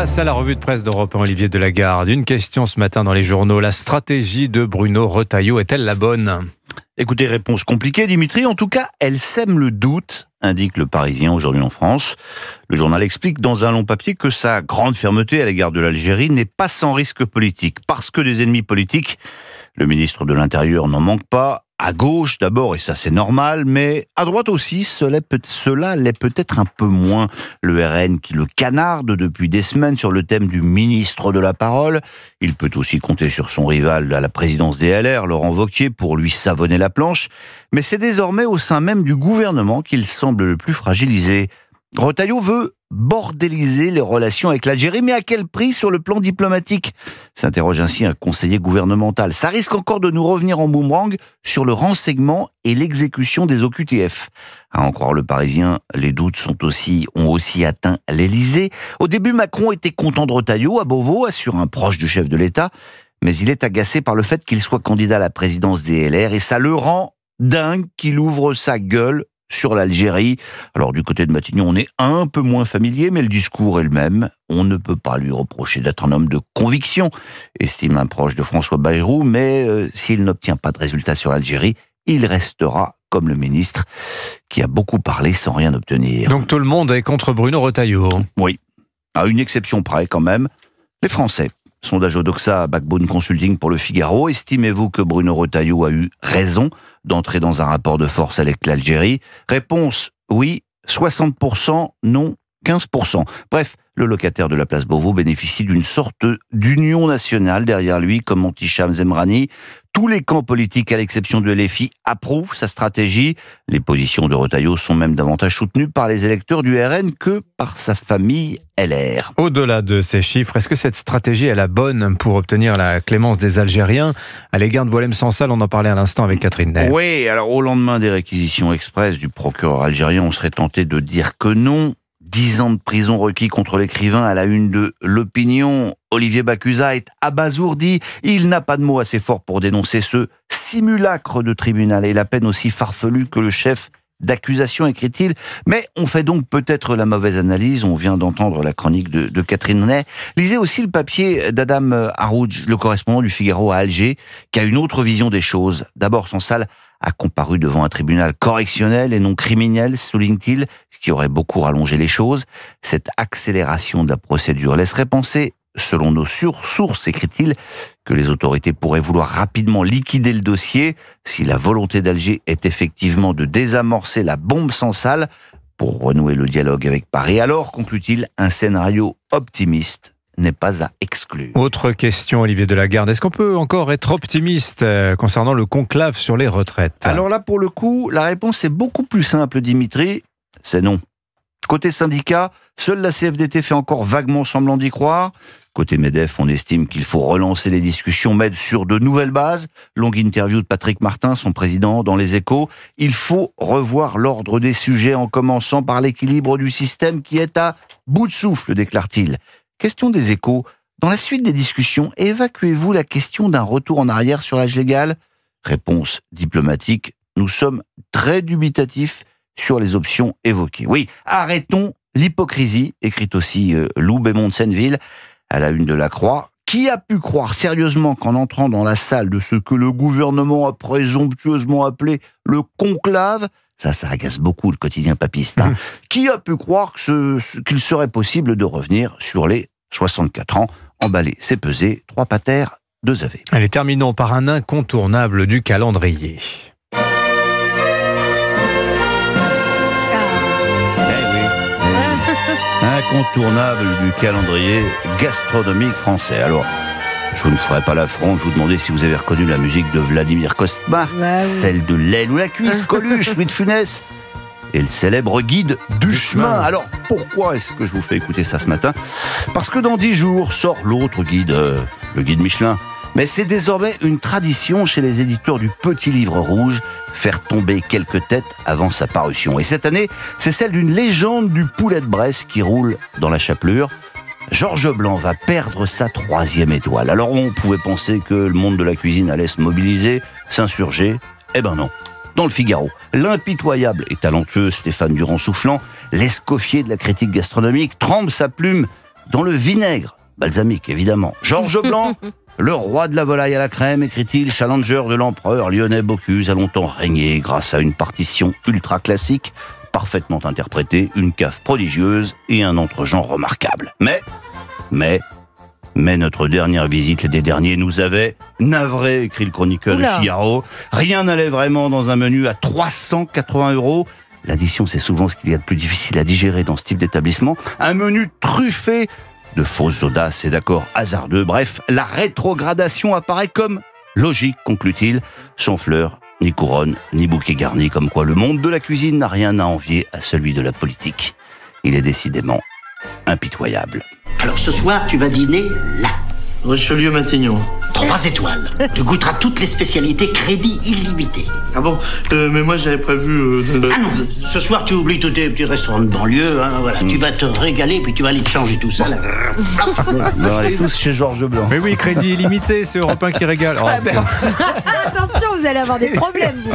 Place à la revue de presse d'Europe 1, Olivier Delagarde. Une question ce matin dans les journaux. La stratégie de Bruno Retailleau est-elle la bonne ? Écoutez, réponse compliquée, Dimitri. En tout cas, elle sème le doute, indique le Parisien aujourd'hui en France. Le journal explique dans un long papier que sa grande fermeté à l'égard de l'Algérie n'est pas sans risque politique. Parce que des ennemis politiques, le ministre de l'Intérieur n'en manque pas. À gauche d'abord, et ça c'est normal, mais à droite aussi, cela l'est peut-être un peu moins. Le RN qui le canarde depuis des semaines sur le thème du ministre de la parole. Il peut aussi compter sur son rival à la présidence des LR, Laurent Wauquiez, pour lui savonner la planche. Mais c'est désormais au sein même du gouvernement qu'il semble le plus fragilisé. Retailleau veut bordéliser les relations avec l'Algérie, mais à quel prix sur le plan diplomatique ? S'interroge ainsi un conseiller gouvernemental. Ça risque encore de nous revenir en boomerang sur le renseignement et l'exécution des OQTF. À en croire le Parisien, les doutes ont aussi atteint l'Élysée. Au début, Macron était content de Retailleau à Beauvau, assure un proche du chef de l'État, mais il est agacé par le fait qu'il soit candidat à la présidence des LR et ça le rend dingue qu'il ouvre sa gueule sur l'Algérie. Alors du côté de Matignon, on est un peu moins familier, mais le discours est le même. On ne peut pas lui reprocher d'être un homme de conviction, estime un proche de François Bayrou, mais s'il n'obtient pas de résultat sur l'Algérie, il restera comme le ministre qui a beaucoup parlé sans rien obtenir. Donc tout le monde est contre Bruno Retailleau. Oui, à une exception près quand même, les Français. Sondage Odoxa, Backbone Consulting pour Le Figaro. Estimez-vous que Bruno Retailleau a eu raison d'entrer dans un rapport de force avec l'Algérie ? Réponse, oui, 60%, non, 15%. Bref, le locataire de la place Beauvau bénéficie d'une sorte d'union nationale derrière lui, comme Hicham Zemrani. Tous les camps politiques, à l'exception de LFI, approuvent sa stratégie. Les positions de Retailleau sont même davantage soutenues par les électeurs du RN que par sa famille LR. Au-delà de ces chiffres, est-ce que cette stratégie est la bonne pour obtenir la clémence des Algériens à l'égard de Boualem Sansal? On en parlait à l'instant avec Catherine Ney. Oui, alors au lendemain des réquisitions express du procureur algérien, on serait tenté de dire que non. 10 ans de prison requis contre l'écrivain à la une de l'Opinion. Olivier Bacusa est abasourdi. Il n'a pas de mots assez forts pour dénoncer ce simulacre de tribunal et la peine aussi farfelue que le chef d'accusation, écrit-il. Mais on fait donc peut-être la mauvaise analyse. On vient d'entendre la chronique de Catherine Ney. Lisez aussi le papier d'Adam Harouj, le correspondant du Figaro à Alger, qui a une autre vision des choses. D'abord, Sansal a comparu devant un tribunal correctionnel et non criminel, souligne-t-il, ce qui aurait beaucoup rallongé les choses. Cette accélération de la procédure laisserait penser, selon nos sources, écrit-il, que les autorités pourraient vouloir rapidement liquider le dossier si la volonté d'Alger est effectivement de désamorcer la bombe Sansal pour renouer le dialogue avec Paris. Alors, conclut-il, un scénario optimiste n'est pas à exclure. Autre question, Olivier Delagarde. Est-ce qu'on peut encore être optimiste concernant le conclave sur les retraites ? Alors là, pour le coup, la réponse est beaucoup plus simple, Dimitri. C'est non. Côté syndicat, seule la CFDT fait encore vaguement semblant d'y croire. Côté MEDEF, on estime qu'il faut relancer les discussions, mais sur de nouvelles bases. Longue interview de Patrick Martin, son président, dans Les Échos. Il faut revoir l'ordre des sujets en commençant par l'équilibre du système qui est à bout de souffle, déclare-t-il. Question des Échos. Dans la suite des discussions, évacuez-vous la question d'un retour en arrière sur l'âge légal ? Réponse diplomatique. Nous sommes très dubitatifs sur les options évoquées. Oui, arrêtons l'hypocrisie, écrit aussi Lou Bémond de Senneville à la une de La Croix. Qui a pu croire sérieusement qu'en entrant dans la salle de ce que le gouvernement a présomptueusement appelé le conclave, ça agace beaucoup le quotidien papiste, hein. Qui a pu croire qu'il serait possible de revenir sur les 64 ans, emballer, c'est peser, 3 patères, 2 AV. Allez, terminons par un incontournable du calendrier. Incontournable du calendrier gastronomique français. Alors, je ne ferai pas l'affront de vous demander si vous avez reconnu la musique de Vladimir Costma, celle de l'aile ou la cuisse, Coluche, Louis de Funès, et le célèbre guide du chemin. Alors, pourquoi est-ce que je vous fais écouter ça ce matin ? Parce que dans 10 jours sort l'autre guide, le guide Michelin. Mais c'est désormais une tradition chez les éditeurs du Petit Livre Rouge, faire tomber quelques têtes avant sa parution. Et cette année, c'est celle d'une légende du poulet de Bresse qui roule dans la chapelure. Georges Blanc va perdre sa 3e étoile. Alors on pouvait penser que le monde de la cuisine allait se mobiliser, s'insurger. Eh ben non. Dans le Figaro, l'impitoyable et talentueux Stéphane Durand-Soufflant, l'escoffier de la critique gastronomique, trempe sa plume dans le vinaigre, balsamique évidemment. Georges Blanc, le roi de la volaille à la crème, écrit-il, challenger de l'empereur lyonnais Bocuse, a longtemps régné grâce à une partition ultra classique, parfaitement interprétée, une cave prodigieuse et un entre-genre remarquable. Mais notre dernière visite des derniers nous avait navré, écrit le chroniqueur de Figaro. Rien n'allait vraiment dans un menu à 380 €. L'addition, c'est souvent ce qu'il y a de plus difficile à digérer dans ce type d'établissement. Un menu truffé de fausses audaces et d'accords hasardeux. Bref, la rétrogradation apparaît comme logique, conclut-il, sans fleurs, ni couronne, ni bouquet garni, comme quoi le monde de la cuisine n'a rien à envier à celui de la politique. Il est décidément impitoyable. Alors ce soir, tu vas dîner là. Richelieu-Matignon. 3 étoiles. Tu goûteras toutes les spécialités, crédit illimité. Ah bon mais moi j'avais prévu... Ah non, ce soir tu oublies tous tes petits restaurants de banlieue, hein, voilà. Tu vas te régaler, puis tu vas aller te changer tout ça, là. On est tous chez Georges Blanc. Mais oui, crédit illimité, c'est Europe 1 qui régale. Oh, Attention, vous allez avoir des problèmes, vous.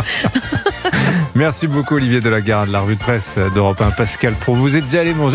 merci beaucoup Olivier Delagarde, la revue de presse d'Europe 1. Pascal Pro, vous êtes déjà allé manger